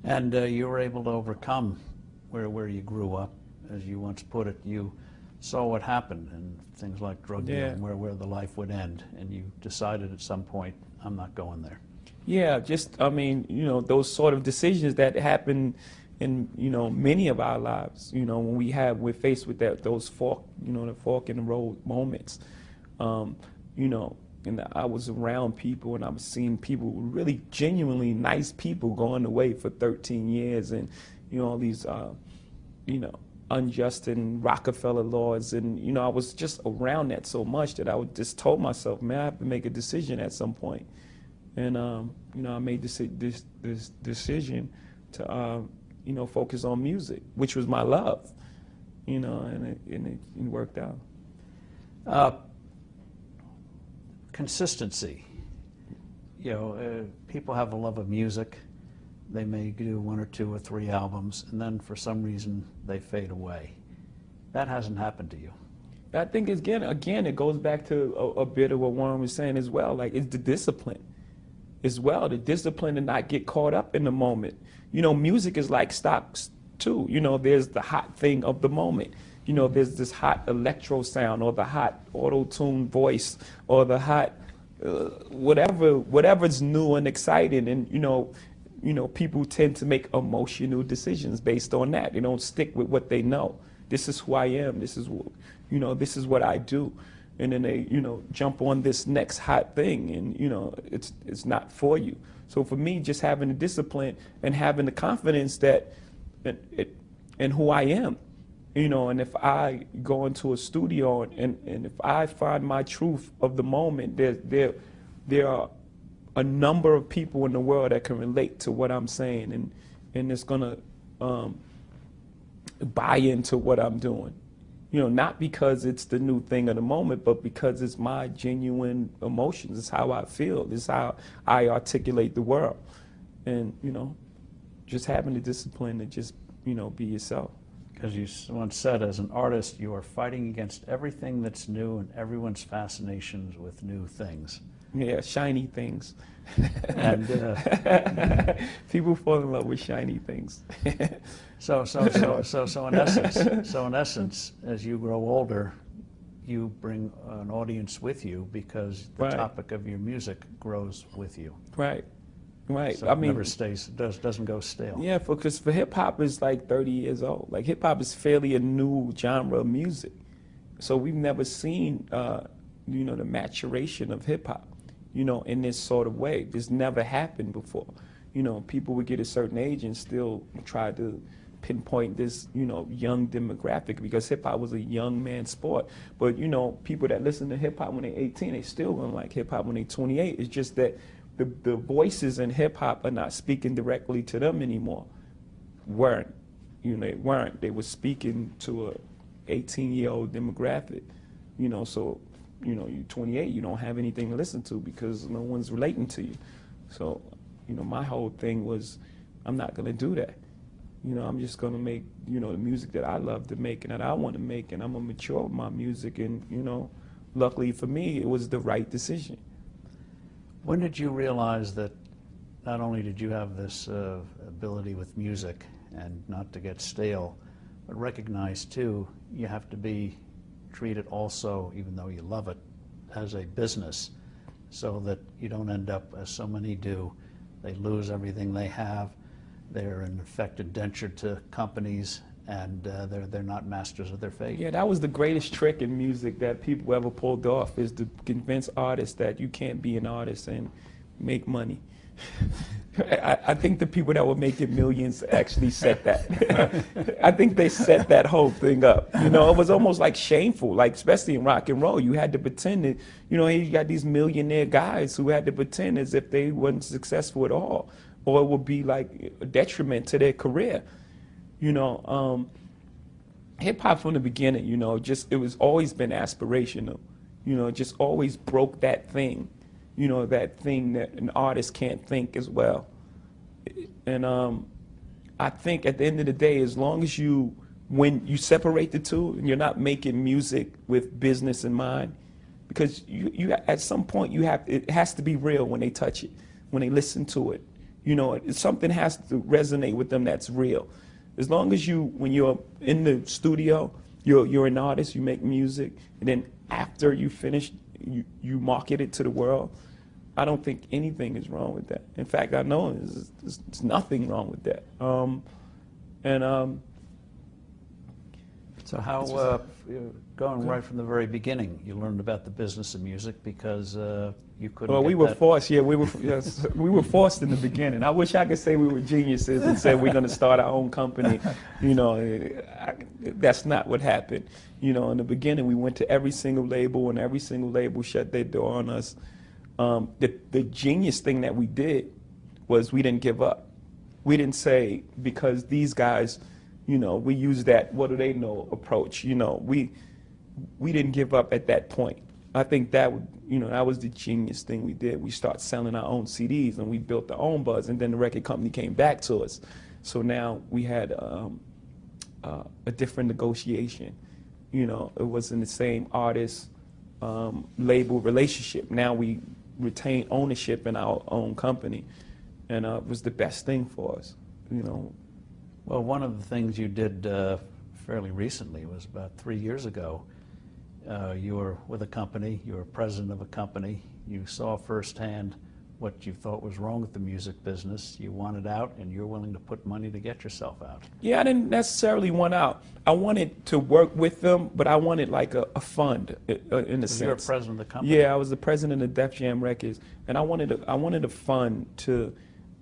And you were able to overcome where you grew up, as you once put it. You saw what happened and things like drug dealing, where the life would end, and you decided at some point, I'm not going there. Yeah, just, I mean, those sort of decisions that happen in, many of our lives, when we're faced with those fork, the fork in the road moments, and I was around people and I was seeing people, really genuinely nice people going away for 13 years and, all these, unjust and Rockefeller laws. And, I was just around that so much that I would just told myself, man, I have to make a decision at some point. And, I made this decision to, focus on music, which was my love, and it worked out. Consistency. People have a love of music. They may do 1 or 2 or 3 albums, and then for some reason they fade away. That hasn't happened to you. I think again, it goes back to a bit of what Warren was saying as well. Like, it's the discipline as well, the discipline to not get caught up in the moment. Music is like stocks too. There's the hot thing of the moment. There's this hot electro sound, or the hot auto-tune voice, or the hot whatever's new and exciting. And people tend to make emotional decisions based on that. They don't stick with what they know. This is who I am. This is this is what I do. And then they jump on this next hot thing, and it's not for you. So for me, just having the discipline and having the confidence that in who I am. And if I go into a studio and if I find my truth of the moment, there are a number of people in the world that can relate to what I'm saying, and it's gonna buy into what I'm doing. Not because it's the new thing of the moment, but because it's my genuine emotions. It's how I feel. It's how I articulate the world. And, just having the discipline to just, be yourself. Because you once said, as an artist, you are fighting against everything that's new and everyone's fascinations with new things. Yeah, shiny things. And people fall in love with shiny things. So in essence, as you grow older, you bring an audience with you because the topic of your music grows with you. Right. Right. So it never stays, doesn't go stale. Yeah, because for hip hop is like 30 years old. Like, hip hop is fairly a new genre of music. So we've never seen, the maturation of hip hop, in this sort of way. This never happened before. People would get a certain age and still try to pinpoint this, young demographic, because hip hop was a young man's sport. But, people that listen to hip hop when they're 18, they still gonna like hip hop when they're 28. It's just that the voices in hip hop are not speaking directly to them anymore. Weren't. They weren't. They were speaking to a 18-year-old demographic. So, you're 28, you don't have anything to listen to because no one's relating to you. So, my whole thing was, I'm not gonna do that. I'm just gonna make, the music that I love to make and that I want to make, and I'm gonna mature with my music. And, luckily for me, it was the right decision. When did you realize that not only did you have this ability with music and not to get stale, but recognize too, you have to be treated also, even though you love it, as a business, so that you don't end up, as so many do, they lose everything they have, they're in effect indentured to companies, and they're not masters of their fate. Yeah, that was the greatest trick in music that people ever pulled off, is to convince artists that you can't be an artist and make money. I think the people that were making millions actually set that. I think they set that whole thing up. It was almost like shameful, like especially in rock and roll. You had to pretend that, you got these millionaire guys who had to pretend as if they weren't successful at all, or it would be like a detriment to their career. Hip hop from the beginning, it was always been aspirational. Just always broke that thing. That thing that an artist can't think as well. And I think at the end of the day, as long as when you separate the two and you're not making music with business in mind, because you at some point it has to be real when they touch it, when they listen to it. You know, something has to resonate with them that's real. As long as when you're in the studio, you're an artist, you make music, and then after you finish, you market it to the world. I don't think anything is wrong with that. In fact, I know there's nothing wrong with that. So how, going right from the very beginning, you learned about the business of music because you couldn't. Well, get we were that. forced. Yeah, we were forced in the beginning. I wish I could say we were geniuses and said we're going to start our own company. You know, that's not what happened. You know, in the beginning, we went to every single label, and every single label shut their door on us. The genius thing that we did was we didn't give up. We didn't say, because these guys, you know, we use that what do they know approach. You know, we didn't give up at that point. I think that that was the genius thing we did. We started selling our own CDs, and we built our own buzz, and then the record company came back to us. So now we had a different negotiation. You know, it wasn't the same artist label relationship. Now we retain ownership in our own company, and it was the best thing for us. You know. Well, one of the things you did fairly recently was about 3 years ago. You were with a company, you were president of a company, you saw firsthand what you thought was wrong with the music business, you wanted out, and you're willing to put money to get yourself out. Yeah, I didn't necessarily want out. I wanted to work with them, but I wanted like a fund in a sense. You were president of the company? Yeah, I was the president of Def Jam Records, and I wanted a fund to,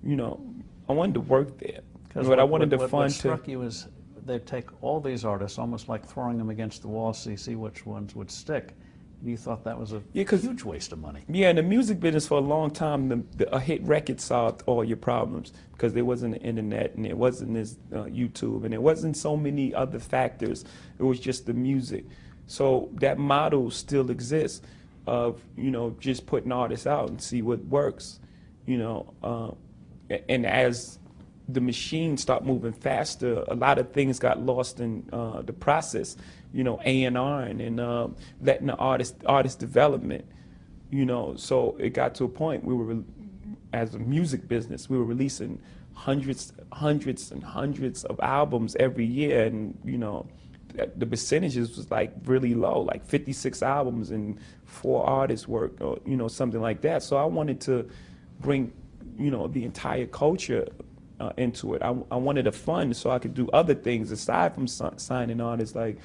you know, I wanted to work there. But I wanted the fund to. What struck you is they'd take all these artists, almost like throwing them against the wall, so you see which ones would stick. And you thought that was a huge waste of money. Yeah, in the music business for a long time, a hit record solved all your problems because there wasn't the internet and there wasn't this YouTube and there wasn't so many other factors. It was just the music. So that model still exists of, you know, just putting artists out and see what works, you know. And as the machine stopped moving faster, a lot of things got lost in the process, you know, A&R and letting the artist development, you know. So it got to a point we were, as a music business, we were releasing hundreds and hundreds of albums every year, and you know, the percentages was like really low, like 56 albums and 4 artists work, or you know, something like that. So I wanted to bring, you know, the entire culture into it. I wanted a fund so I could do other things aside from signing artists, like,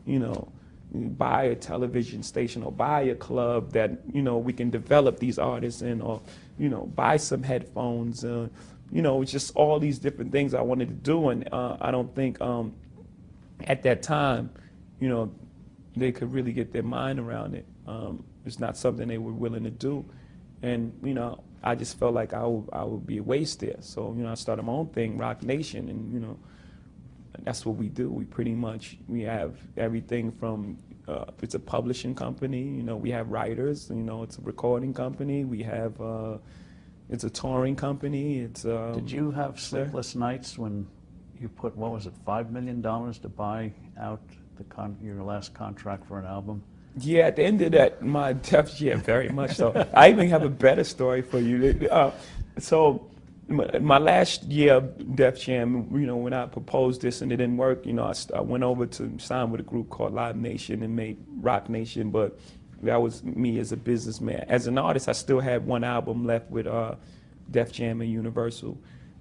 you know, buy a television station or buy a club that, you know, we can develop these artists in, or, you know, buy some headphones, you know, just all these different things I wanted to do. And I don't think at that time, you know, they could really get their mind around it. It's not something they were willing to do. And, you know, I just felt like I would be a waste there. So, you know, I started my own thing, Rock Nation, and, you know, that's what we do. We have everything from, it's a publishing company, you know, we have writers, you know, it's a recording company, we have, it's a touring company, it's... Did you have sleepless nights when you put, what was it, $5 million to buy out your last contract for an album? Yeah, at the end of that, my Def Jam, very much so. I even have a better story for you. So my last year of Def Jam, you know, when I proposed this and it didn't work, you know, I went over to sign with a group called Live Nation and made Rock Nation, but that was me as a businessman. As an artist, I still had one album left with Def Jam and Universal.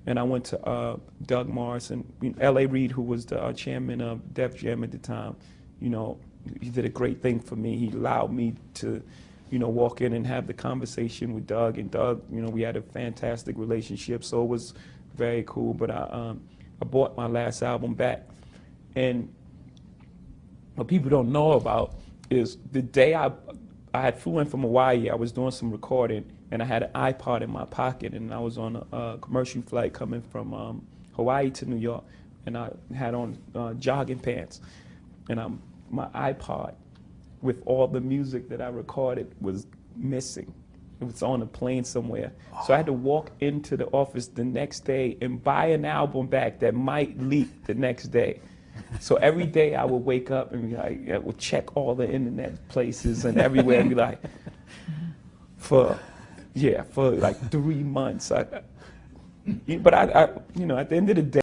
And I went to Doug Morris and L.A. Reid, who was the chairman of Def Jam at the time. You know, he did a great thing for me. He allowed me to, you know, walk in and have the conversation with Doug. And Doug, you know, we had a fantastic relationship, so it was very cool. But I bought my last album back. And what people don't know about is the day I had flew in from Hawaii, I was doing some recording, and I had an iPod in my pocket, and I was on a commercial flight coming from Hawaii to New York, and I had on jogging pants. And my iPod with all the music that I recorded was missing. It was on a plane somewhere. So I had to walk into the office the next day and buy an album back that might leak the next day. So every day I would wake up and be like, I would check all the internet places and everywhere and be like, for like 3 months. But I, you know, at the end of the day.